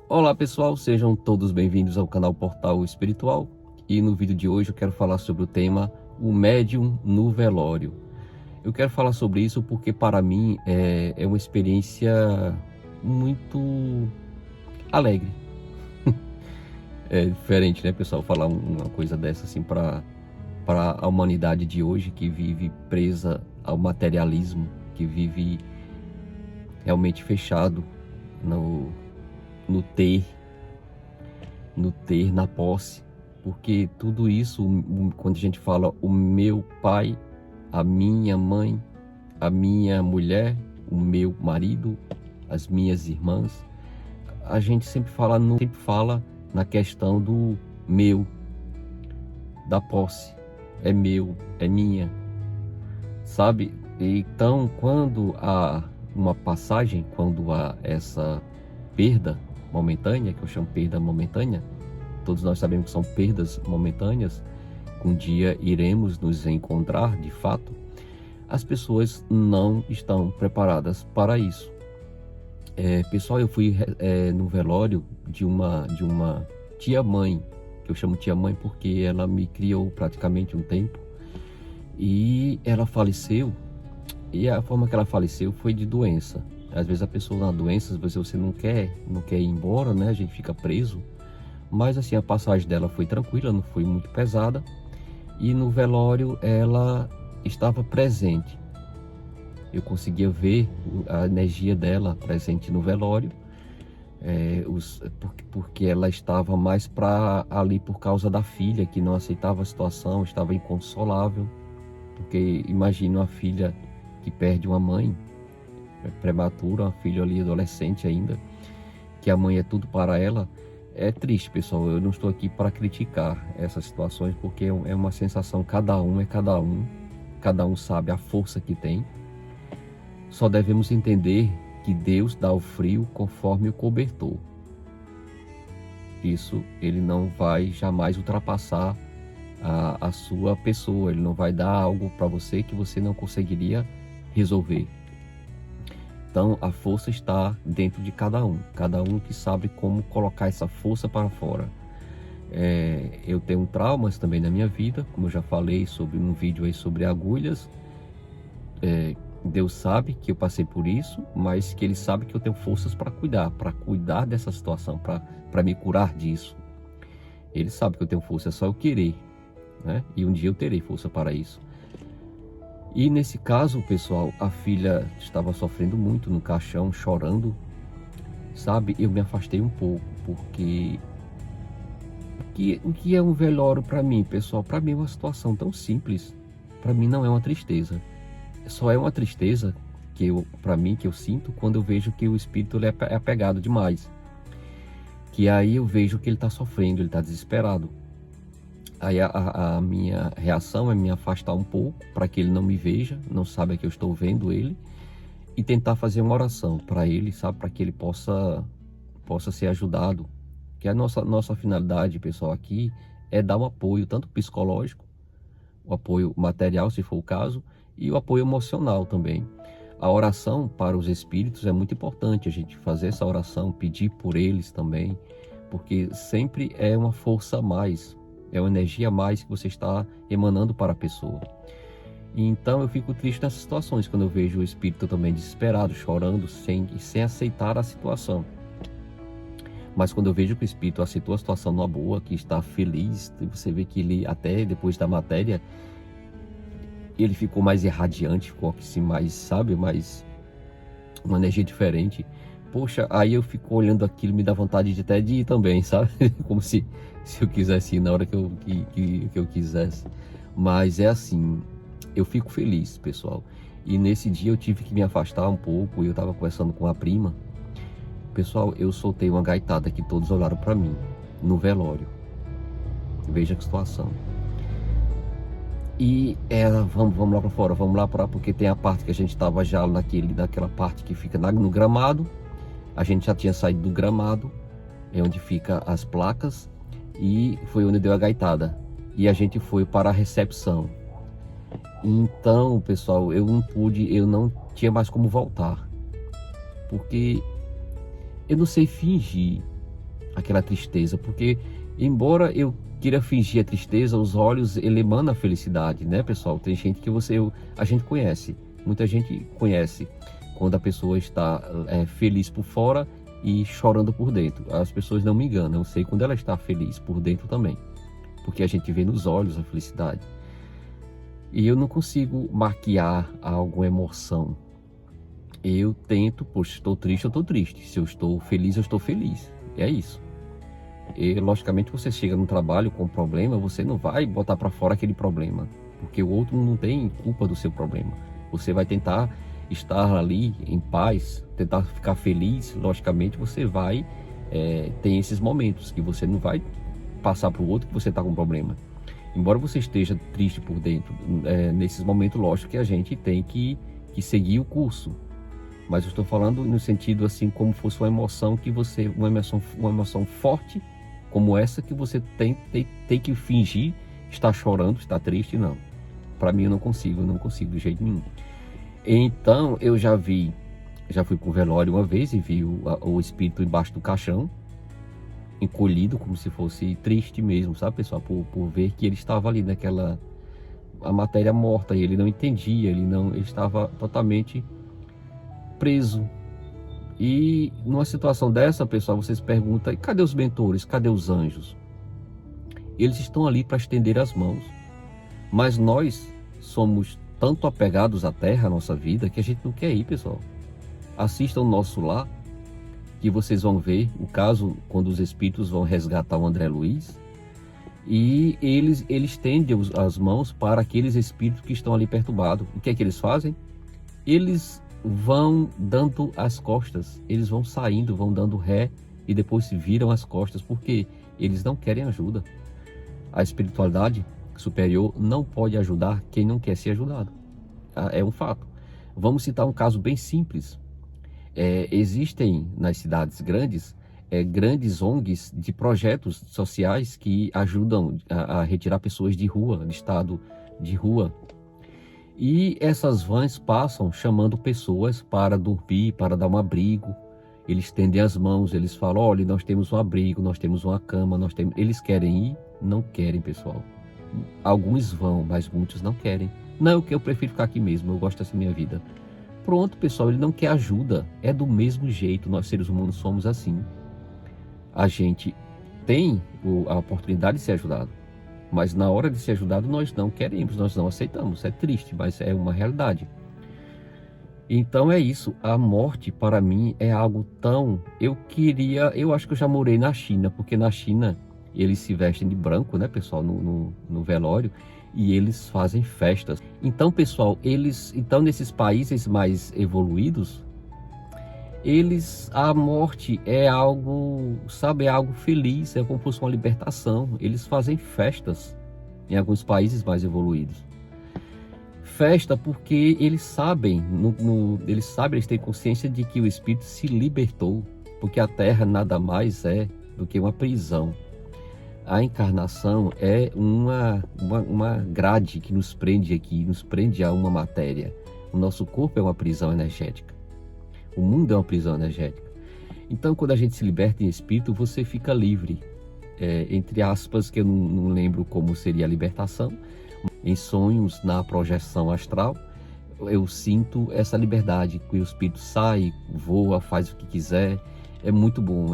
Olá pessoal, sejam todos bem-vindos ao canal Portal Espiritual, e no vídeo de hoje eu quero falar sobre o tema o médium no velório. Eu quero falar sobre isso porque para mim é uma experiência muito alegre. É diferente, né, pessoal, falar uma coisa dessa assim para a humanidade de hoje, que vive presa ao materialismo, que vive realmente fechado no, no ter, na posse, porque tudo isso, quando a gente fala o meu pai, a minha mãe, a minha mulher, o meu marido, as minhas irmãs, a gente sempre fala na questão do meu, da posse, é meu, é minha, sabe? Então, quando há uma passagem, quando há essa perda momentânea, que eu chamo perda momentânea, todos nós sabemos que são perdas momentâneas, um dia iremos nos encontrar de fato, as pessoas não estão preparadas para isso. Pessoal, eu fui no velório de uma tia-mãe, que eu chamo tia-mãe porque ela me criou praticamente um tempo, e ela faleceu, e a forma que ela faleceu foi de doença. Às vezes a pessoa na doença, você não quer ir embora, né? A gente fica preso. Mas assim, a passagem dela foi tranquila, não foi muito pesada. E no velório ela estava presente. Eu conseguia ver a energia dela presente no velório, porque ela estava mais ali por causa da filha, que não aceitava a situação, estava inconsolável. Porque imagina uma filha que perde uma mãe prematura, uma filha ali adolescente ainda, que a mãe é tudo para ela. É triste, pessoal. Eu não estou aqui para criticar essas situações, porque é uma sensação, cada um sabe a força que tem. Só devemos entender que Deus dá o frio conforme o cobertor. Isso, ele não vai jamais ultrapassar a sua pessoa. Ele não vai dar algo para você que você não conseguiria resolver. Então a força está dentro de cada um que sabe como colocar essa força para fora. Eu tenho traumas também na minha vida, como eu já falei sobre um vídeo aí sobre agulhas. Deus sabe que eu passei por isso, mas que Ele sabe que eu tenho forças para cuidar dessa situação, para me curar disso. Ele sabe que eu tenho força, é só eu querer, né? E um dia eu terei força para isso. E nesse caso, pessoal, a filha estava sofrendo muito no caixão, chorando, sabe? Eu me afastei um pouco, porque o que é um velório para mim, pessoal? Para mim é uma situação tão simples. Para mim não é uma tristeza. Só é uma tristeza para mim, que eu sinto quando eu vejo que o espírito ele é apegado demais. Que aí eu vejo que ele está sofrendo, ele está desesperado. Aí a minha reação é me afastar um pouco, para que ele não me veja, não saiba que eu estou vendo ele, e tentar fazer uma oração para ele, sabe, para que ele possa ser ajudado. Que a nossa finalidade, pessoal, aqui é dar um apoio, tanto psicológico, o apoio material, se for o caso, e o apoio emocional também. A oração para os espíritos é muito importante, a gente fazer essa oração, pedir por eles também, porque sempre é uma força a mais, é uma energia a mais que você está emanando para a pessoa. Então eu fico triste nessas situações, quando eu vejo o espírito também desesperado, chorando, sem aceitar a situação. Mas quando eu vejo que o espírito aceitou a situação numa boa, que está feliz, você vê que ele, até depois da matéria, ele ficou mais irradiante, ficou assim, mais, sabe, mais uma energia diferente. Poxa, aí eu fico olhando aquilo, me dá vontade de até de ir também, sabe? Como se eu quisesse ir na hora que eu quisesse. Mas é assim, eu fico feliz, pessoal. E nesse dia eu tive que me afastar um pouco, eu estava conversando com a prima. Pessoal, eu soltei uma gaitada que todos olharam para mim, no velório. Veja que situação. E ela, vamos lá para fora, porque tem a parte que a gente estava já naquela parte que fica no gramado. A gente já tinha saído do gramado, é onde fica as placas, e foi onde deu a gaitada. E a gente foi para a recepção. Então, pessoal, eu não tinha mais como voltar, porque eu não sei fingir. aquela tristeza, porque embora eu queira fingir a tristeza, os olhos ele emanam a felicidade, né, pessoal? Tem gente que a gente conhece, muita gente conhece quando a pessoa está feliz por fora e chorando por dentro. As pessoas não me enganam, eu sei quando ela está feliz por dentro também, porque a gente vê nos olhos a felicidade. E eu não consigo maquiar alguma emoção. Eu tento, poxa, estou triste, eu estou triste. Se eu estou feliz, eu estou feliz. É isso. E, logicamente, você chega no trabalho com um problema, você não vai botar para fora aquele problema, porque o outro não tem culpa do seu problema. Você vai tentar estar ali em paz, tentar ficar feliz. Logicamente, você vai ter esses momentos que você não vai passar para o outro que você está com um problema. Embora você esteja triste por dentro, nesses momentos, lógico que a gente tem que seguir o curso. Mas eu estou falando no sentido assim, como fosse uma emoção que você, uma emoção forte, como essa que você tem que fingir estar chorando, estar triste, não. Para mim eu não consigo de jeito nenhum. Então eu já fui para o velório uma vez e vi o espírito embaixo do caixão, encolhido, como se fosse triste mesmo, sabe, pessoal? Por ver que ele estava ali a matéria morta, e ele não entendia, ele estava totalmente preso. E numa situação dessa, pessoal, vocês perguntam, cadê os mentores, cadê os anjos? Eles estão ali para estender as mãos, mas nós somos tanto apegados à terra, à nossa vida, que a gente não quer ir, pessoal. Assistam o nosso lar, que vocês vão ver o caso quando os espíritos vão resgatar o André Luiz, e eles estendem as mãos para aqueles espíritos que estão ali perturbados. O que é que eles fazem? Eles vão dando as costas, eles vão saindo, vão dando ré e depois se viram as costas, porque eles não querem ajuda. A espiritualidade superior não pode ajudar quem não quer ser ajudado. É um fato. Vamos citar um caso bem simples. Existem nas cidades grandes grandes ONGs de projetos sociais que ajudam a retirar pessoas de rua, de estado de rua. E essas vans passam chamando pessoas para dormir, para dar um abrigo. Eles estendem as mãos, eles falam, olha, nós temos um abrigo, nós temos uma cama, Eles querem ir? Não querem, pessoal. Alguns vão, mas muitos não querem. Não, que eu prefiro ficar aqui mesmo, eu gosto dessa minha vida. Pronto, pessoal, ele não quer ajuda. É do mesmo jeito, nós seres humanos somos assim. A gente tem a oportunidade de ser ajudado, mas na hora de ser ajudado nós não queremos, nós não aceitamos. É triste, mas é uma realidade. Então é isso, a morte para mim é algo tão... Eu acho que eu já morei na China, porque na China eles se vestem de branco, né, pessoal, no velório, e eles fazem festas. Então, pessoal, então nesses países mais evoluídos, a morte é algo, sabe, é algo feliz, é como se fosse uma libertação. Eles fazem festas em alguns países mais evoluídos. Festa porque eles sabem, eles têm consciência de que o espírito se libertou, porque a terra nada mais é do que uma prisão. A encarnação é uma grade que nos prende aqui, nos prende a uma matéria. O nosso corpo é uma prisão energética. O mundo é uma prisão energética. Então, quando a gente se liberta em espírito, você fica livre. Entre aspas, que eu não lembro como seria a libertação. Em sonhos, na projeção astral, eu sinto essa liberdade, que o espírito sai, voa, faz o que quiser. É muito bom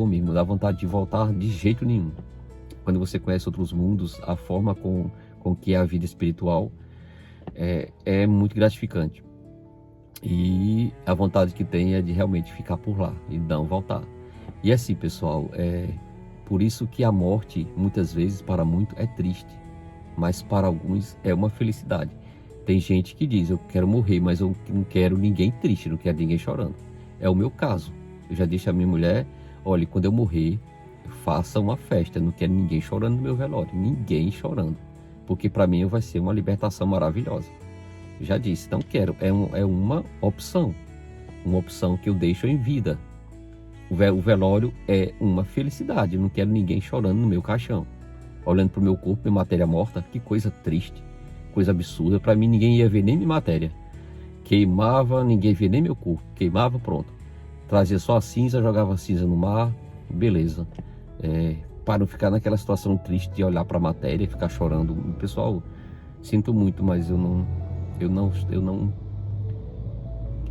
mesmo. Não dá vontade de voltar de jeito nenhum. Quando você conhece outros mundos, a forma com que é a vida espiritual é muito gratificante. E a vontade que tem é de realmente ficar por lá e não voltar. E assim, pessoal, por isso que a morte, muitas vezes, para muitos, é triste. Mas para alguns é uma felicidade. Tem gente que diz, eu quero morrer, mas eu não quero ninguém triste, não quero ninguém chorando. É o meu caso. Eu já disse à minha mulher, olha, quando eu morrer, faça uma festa, eu não quero ninguém chorando no meu velório, ninguém chorando. Porque para mim vai ser uma libertação maravilhosa. Eu já disse, não quero, é uma opção que eu deixo em vida. O velório é uma felicidade, eu não quero ninguém chorando no meu caixão. Olhando para o meu corpo, minha matéria morta, que coisa triste, coisa absurda. Para mim ninguém ia ver nem minha matéria. Queimava, ninguém via nem meu corpo. Queimava, pronto. Trazia só a cinza, jogava a cinza no mar beleza. Para não ficar naquela situação triste de olhar para a matéria e ficar chorando. Pessoal, sinto muito, mas eu não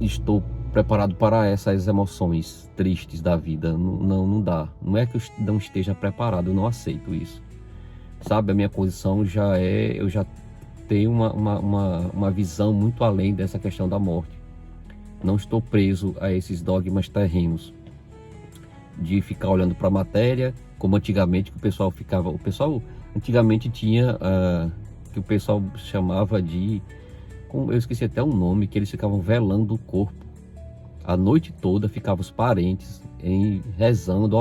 estou preparado para essas emoções tristes da vida. Não dá. Não é que eu não esteja preparado, eu não aceito isso. Sabe, a minha posição eu já tenho uma visão muito além dessa questão da morte. Não estou preso a esses dogmas terrenos de ficar olhando para a matéria, como antigamente que o pessoal ficava. O pessoal antigamente tinha que o pessoal chamava de, eu esqueci até um nome, que eles ficavam velando o corpo. A noite toda ficavam os parentes rezando,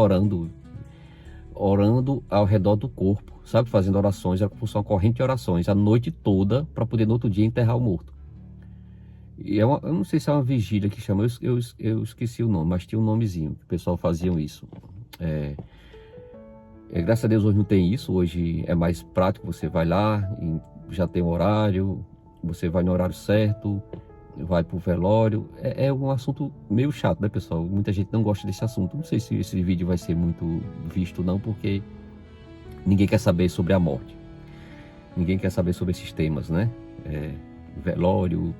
orando ao redor do corpo, sabe, fazendo orações, era como se fosse uma corrente de orações, a noite toda, para poder no outro dia enterrar o morto. E eu não sei se é uma vigília que chama, eu esqueci o nome, mas tinha um nomezinho, que o pessoal faziam isso. Graças a Deus hoje não tem isso, hoje é mais prático, você vai lá, já tem o horário, você vai no horário certo, vai pro velório. É um assunto meio chato, né, pessoal? Muita gente não gosta desse assunto. Não sei se esse vídeo vai ser muito visto não, porque ninguém quer saber sobre a morte. Ninguém quer saber sobre esses temas, né? Velório.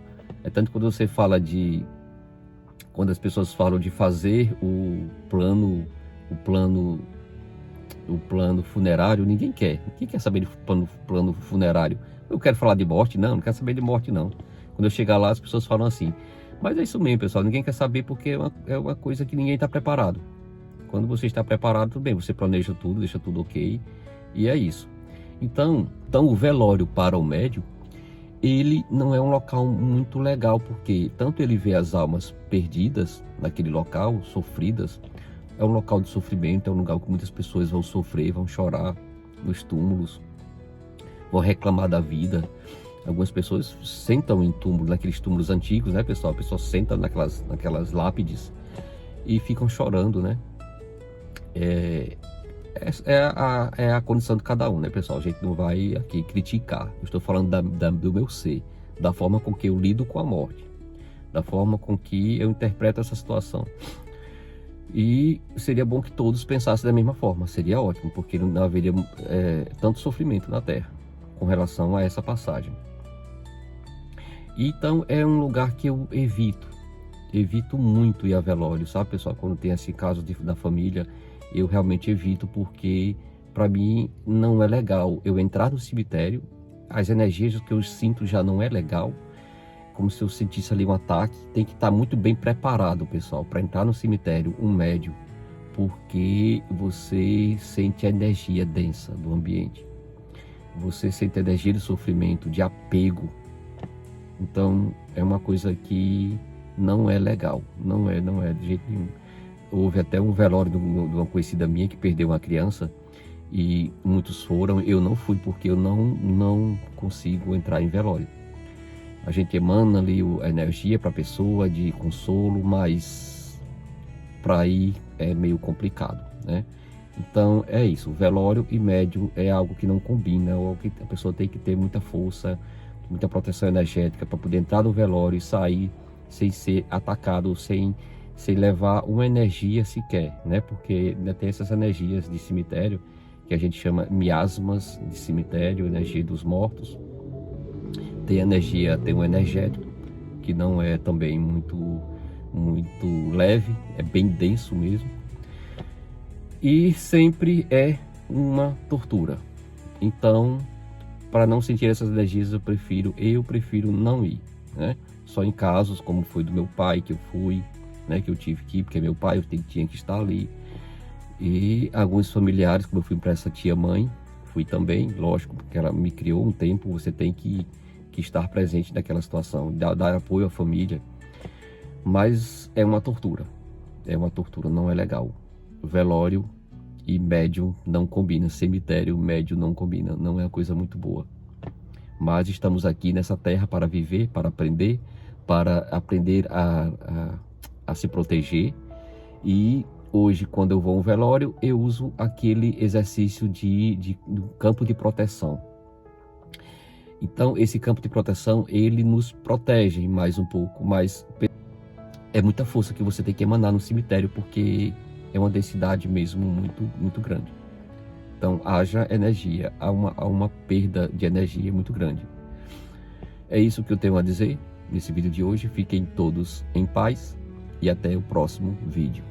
Tanto quando você fala quando as pessoas falam de fazer o plano funerário, ninguém quer. Ninguém quer saber de plano funerário. Eu quero falar de morte? Não quero saber de morte, não. Quando eu chegar lá, as pessoas falam assim. Mas é isso mesmo, pessoal. Ninguém quer saber porque é uma coisa que ninguém está preparado. Quando você está preparado, tudo bem. Você planeja tudo, deixa tudo ok. E é isso. Então o velório para o médium, ele não é um local muito legal, porque tanto ele vê as almas perdidas naquele local, sofridas, é um local de sofrimento, é um lugar que muitas pessoas vão sofrer, vão chorar nos túmulos, vão reclamar da vida. Algumas pessoas sentam em túmulos, naqueles túmulos antigos, né, pessoal? A pessoa senta naquelas lápides e ficam chorando, né? É a condição de cada um, né, pessoal? A gente não vai aqui criticar. Eu estou falando do meu ser, da forma com que eu lido com a morte, da forma com que eu interpreto essa situação. E seria bom que todos pensassem da mesma forma, seria ótimo, porque não haveria tanto sofrimento na Terra com relação a essa passagem. Então é um lugar que eu evito muito ir a velório, sabe, pessoal? Quando tem esse caso da família, eu realmente evito, porque para mim não é legal eu entrar no cemitério, as energias que eu sinto já não é legal, como se eu sentisse ali um ataque. Tem que estar muito bem preparado, pessoal, para entrar no cemitério, um médium, porque você sente a energia densa do ambiente, você sente a energia de sofrimento, de apego. Então é uma coisa que não é legal, não é de jeito nenhum. Houve até um velório de uma conhecida minha que perdeu uma criança, e muitos foram, eu não fui, porque eu não consigo entrar em velório. A gente emana ali a energia para a pessoa de consolo, mas para ir é meio complicado, né? Então é isso, velório e médium é algo que não combina, ou que a pessoa tem que ter muita força, muita proteção energética para poder entrar no velório e sair sem ser atacado, sem levar uma energia sequer, né? Porque ainda tem essas energias de cemitério, que a gente chama miasmas de cemitério, energia dos mortos. Tem um energético, que não é também muito leve, é bem denso mesmo. E sempre é uma tortura. Então, para não sentir essas energias, eu prefiro não ir, né? Só em casos como foi do meu pai, que eu fui, né, que eu tive que ir, porque meu pai tinha que estar ali. E alguns familiares, como eu fui para essa tia-mãe, fui também, lógico, porque ela me criou um tempo, você tem que estar presente naquela situação, dar apoio à família. Mas é uma tortura, não é legal. Velório e médium não combina, cemitério, médium não combina, não é uma coisa muito boa. Mas estamos aqui nessa terra para viver, para aprender a se proteger. E hoje, quando eu vou a um velório, eu uso aquele exercício do campo de proteção. Então, esse campo de proteção, ele nos protege mais um pouco, mas é muita força que você tem que emanar no cemitério, porque é uma densidade mesmo muito grande. Então, haja energia, há uma perda de energia muito grande. É isso que eu tenho a dizer nesse vídeo de hoje. Fiquem todos em paz e até o próximo vídeo.